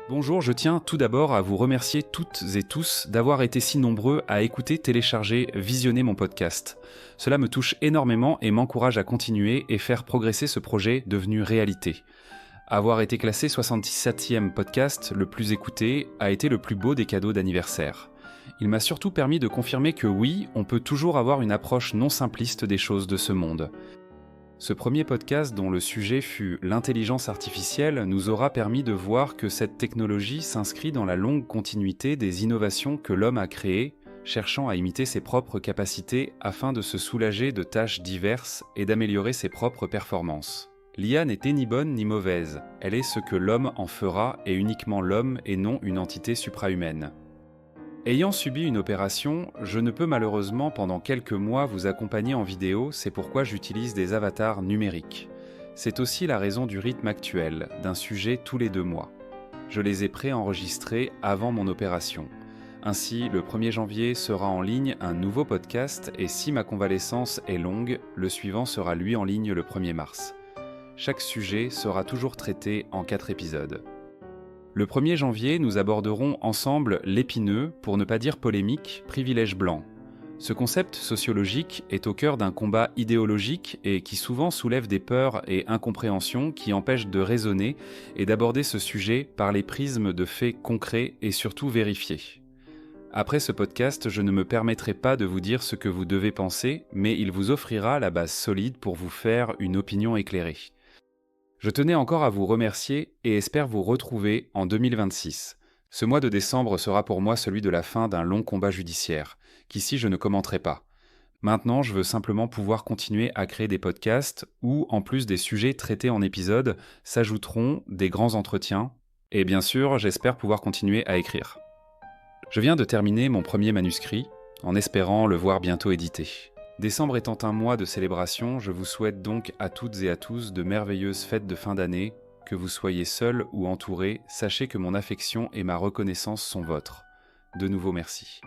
Bonjour, je tiens tout d'abord à vous remercier toutes et tous d'avoir été si nombreux à écouter, télécharger, visionner mon podcast. Cela me touche énormément et m'encourage à continuer et faire progresser ce projet devenu réalité. Avoir été classé 77e podcast le plus écouté a été le plus beau des cadeaux d'anniversaire. Il m'a surtout permis de confirmer que oui, on peut toujours avoir une approche non simpliste des choses de ce monde. Ce premier podcast dont le sujet fut l'intelligence artificielle nous aura permis de voir que cette technologie s'inscrit dans la longue continuité des innovations que l'homme a créées, cherchant à imiter ses propres capacités afin de se soulager de tâches diverses et d'améliorer ses propres performances. L'IA n'était ni bonne ni mauvaise, elle est ce que l'homme en fera et uniquement l'homme et non une entité suprahumaine. Ayant subi une opération, je ne peux malheureusement pendant quelques mois vous accompagner en vidéo, c'est pourquoi j'utilise des avatars numériques. C'est aussi la raison du rythme actuel, d'un sujet tous les 2 mois. Je les ai préenregistrés avant mon opération. Ainsi, le 1er janvier sera en ligne un nouveau podcast et si ma convalescence est longue, le suivant sera lui en ligne le 1er mars. Chaque sujet sera toujours traité en 4 épisodes. Le 1er janvier, nous aborderons ensemble l'épineux, pour ne pas dire polémique, privilège blanc. Ce concept sociologique est au cœur d'un combat idéologique et qui souvent soulève des peurs et incompréhensions qui empêchent de raisonner et d'aborder ce sujet par les prismes de faits concrets et surtout vérifiés. Après ce podcast, je ne me permettrai pas de vous dire ce que vous devez penser, mais il vous offrira la base solide pour vous faire une opinion éclairée. Je tenais encore à vous remercier et espère vous retrouver en 2026. Ce mois de décembre sera pour moi celui de la fin d'un long combat judiciaire, qu'ici je ne commenterai pas. Maintenant, je veux simplement pouvoir continuer à créer des podcasts où, en plus des sujets traités en épisodes, s'ajouteront des grands entretiens, et bien sûr, j'espère pouvoir continuer à écrire. Je viens de terminer mon premier manuscrit, en espérant le voir bientôt édité. Décembre étant un mois de célébration, je vous souhaite donc à toutes et à tous de merveilleuses fêtes de fin d'année. Que vous soyez seuls ou entourés, sachez que mon affection et ma reconnaissance sont vôtres. De nouveau merci.